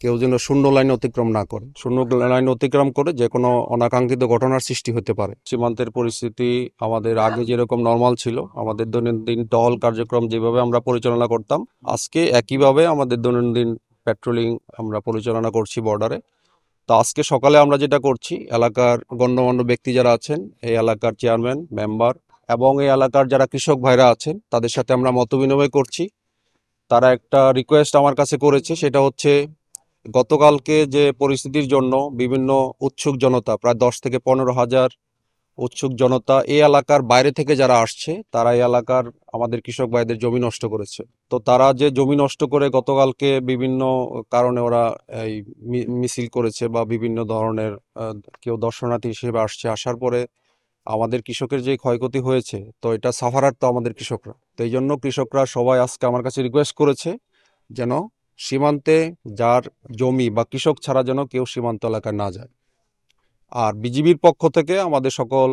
কেউ যেন শূন্য লাইন অতিক্রম না করে, শূন্য লাইন অতিক্রম করে যে কোনো অনাকাঙ্ক্ষিত ঘটনার সৃষ্টি হতে পারে। সীমান্তের পরিস্থিতি আমাদের আগে যেরকম নর্মাল ছিল, আমাদের দৈনন্দিন টহল কার্যক্রম যেভাবে আমরা পরিচালনা করতাম, আজকে একইভাবে আমাদের দৈনন্দিন পেট্রোলিং আমরা পরিচালনা করছি বর্ডারে। তো আজকে সকালে আমরা যেটা করছি, এলাকার গণ্যমান্য ব্যক্তি যারা আছেন, এই এলাকার চেয়ারম্যান, মেম্বার এবং এই এলাকার যারা কৃষক ভাইরা আছেন, তাদের সাথে আমরা মতবিনিময় করছি। তারা একটা রিকোয়েস্ট আমার কাছে করেছে, সেটা হচ্ছে গতকালকে যে পরিস্থিতির জন্য বিভিন্ন উৎসুক জনতা, প্রায় 10 থেকে 15 হাজার উৎসুক জনতা এই এলাকার বাইরে থেকে যারা আসছে, তারা এই এলাকার আমাদের কৃষক ভাইদের জমি নষ্ট করেছে। তো তারা যে জমি নষ্ট করে গতকালকে বিভিন্ন কারণে ওরা এই মিছিল করেছে বা বিভিন্ন ধরনের কেউ দর্শনার্থী হিসেবে আসছে, আসার পরে আমাদের কৃষকের যে ক্ষয়ক্ষতি হয়েছে, তো এটা সাফারার তো আমাদের কৃষকরা। তো এই জন্য কৃষকরা সবাই আজকে আমার কাছে রিকোয়েস্ট করেছে যেন সীমান্তে যার জমি বা কৃষক ছাড়া যেন কেউ সীমান্ত এলাকায় না যায়। আর বিজিবির পক্ষ থেকে আমাদের সকল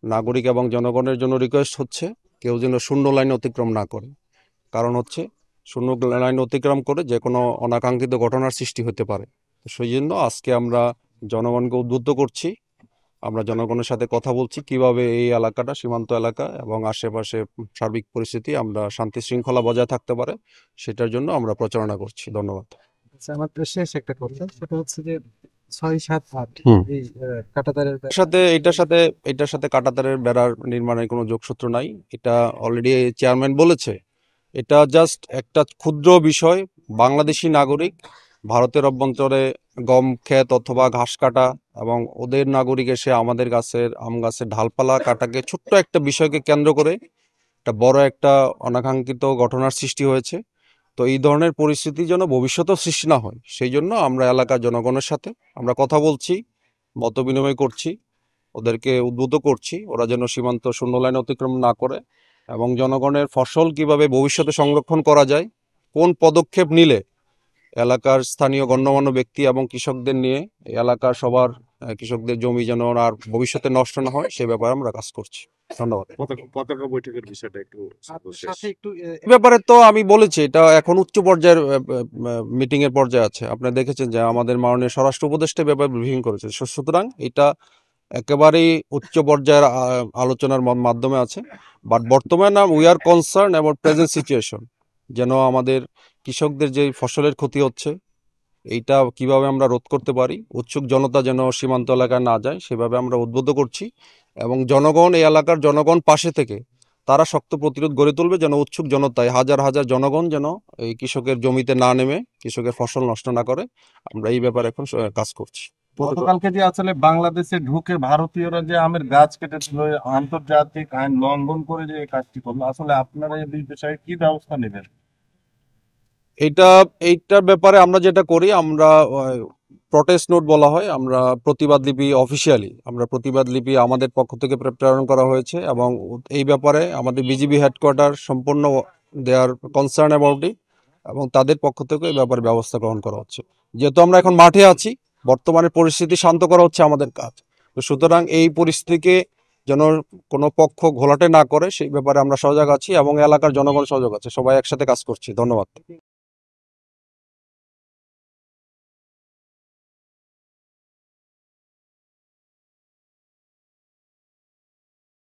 নাগরিক এবং জনগণের জন্য রিকোয়েস্ট হচ্ছে কেউ যেন শূন্য লাইন অতিক্রম না করে। কারণ হচ্ছে শূন্য লাইন অতিক্রম করে যে কোনো অনাকাঙ্ক্ষিত ঘটনার সৃষ্টি হতে পারে। তো সেই জন্য আজকে আমরা জনগণকে উদ্বুদ্ধ করছি, আমরা জনগণের সাথে কথা বলছি কিভাবে এই এলাকাটা, সীমান্ত এলাকা এবং আশেপাশে সার্বিক পরিস্থিতি আমরা শান্তি শৃঙ্খলা বজায় থাকতে পারে, সেটার জন্য আমরা প্রচারণা করছি। ধন্যবাদ। আচ্ছা, আমার তো শেষ একটা কথা, সেটা হচ্ছে যে 6, 7, 8 হুম। এই কাঁটাতারের এটার সাথে কাঁটাতারের বেড়ার নির্মাণের কোনো যোগসূত্র নাই। এটা অলরেডি চেয়ারম্যান বলেছে, এটা জাস্ট একটা ক্ষুদ্র বিষয়। বাংলাদেশি নাগরিক ভারতের অভ্যন্তরে গম ক্ষেত অথবা ঘাস কাটা এবং ওদের নাগরিক এসে আমাদের গাছের আম গাছের ডালপালা কাটাকে ছোট্ট একটা বিষয়কে কেন্দ্র করে একটা বড় একটা অনাকাঙ্ক্ষিত ঘটনার সৃষ্টি হয়েছে। তো এই ধরনের পরিস্থিতি যেন ভবিষ্যতেও সৃষ্টি না হয়, সেই জন্য আমরা এলাকার জনগণের সাথে আমরা কথা বলছি, মত বিনিময় করছি, ওদেরকে উদ্বুদ্ধ করছি ওরা যেন সীমান্ত শূন্য লাইন অতিক্রম না করে এবং জনগণের ফসল কিভাবে ভবিষ্যতে সংরক্ষণ করা যায়, কোন পদক্ষেপ নিলে এলাকার স্থানীয় গণ্যমান্য ব্যক্তি এবং কৃষকদের নিয়ে এলাকার সবার কৃষকদের জমি যেন আর ভবিষ্যতে নষ্ট না হয়, সে ব্যাপারে আমরা কাজ করছি। ধন্যবাদ। পতাকা বৈঠকের বিষয়টা একটু সাথে একটু এ ব্যাপারে তো আমি বলেছি, এটা এখন উচ্চ পর্যায়ের মিটিং এর পর্যায়ে আছে। আপনারা দেখেছেন যে আমাদের মাননীয় স্বরাষ্ট্র উপদেষ্টা ব্যাপারে ব্রিফিং করেছে। সুতরাং এটা একেবারেই উচ্চ পর্যায়ের আলোচনার মাধ্যমে আছে। বাট বর্তমানে we are concern about present situation, যেন আমাদের কৃষকদের যে ফসলের ক্ষতি হচ্ছে এইটা কিভাবে আমরা রোধ করতে পারি, উৎসুক জনতা যেন সীমান্ত এলাকায় না যায় সেভাবে আমরা উদ্বুদ্ধ করছি। এবং জনগণ, এই এলাকার জনগণ পাশে থেকে তারা শক্ত প্রতিরোধ গড়ে তুলবে যেন উৎসুক জনতায় হাজার হাজার জনগণ যেন এই কৃষকের জমিতে না নেমে কৃষকের ফসল নষ্ট না করে। আমরা এই ব্যাপারে এখন কাজ করছি। গতকালকে যে আসলে বাংলাদেশে ঢুকে ভারতীয়রা যে আমের গাছ কেটেছিল, আন্তর্জাতিক আইন লঙ্ঘন করে যে এই কাজটি করলো, আসলে আপনারা এই বিষয়ে কি ব্যবস্থা নেবেন? এইটার ব্যাপারে আমরা যেটা করি, আমরা প্রটেস্ট নোট বলা হয়, আমরা প্রতিবাদ লিপি, অফিসিয়ালি আমরা প্রতিবাদ লিপি আমাদের পক্ষ থেকে প্রেরণ করা হয়েছে এবং এই ব্যাপারে আমাদের বিজিবি হেডকোয়ার্টার সম্পূর্ণ দে আর কনসার্ন অ্যাবাউট ইট এবং তাদের পক্ষ থেকে এই ব্যাপারে ব্যবস্থা গ্রহণ করা হচ্ছে। যেহেতু আমরা এখন মাঠে আছি, বর্তমানে পরিস্থিতি শান্ত করা হচ্ছে আমাদের কাজ। তো সুতরাং এই পরিস্থিতিকে যেন কোনো পক্ষ ঘোলাটে না করে সেই ব্যাপারে আমরা সজাগ আছি এবং এলাকার জনগণ সজাগ আছে, সবাই একসাথে কাজ করছি। ধন্যবাদ।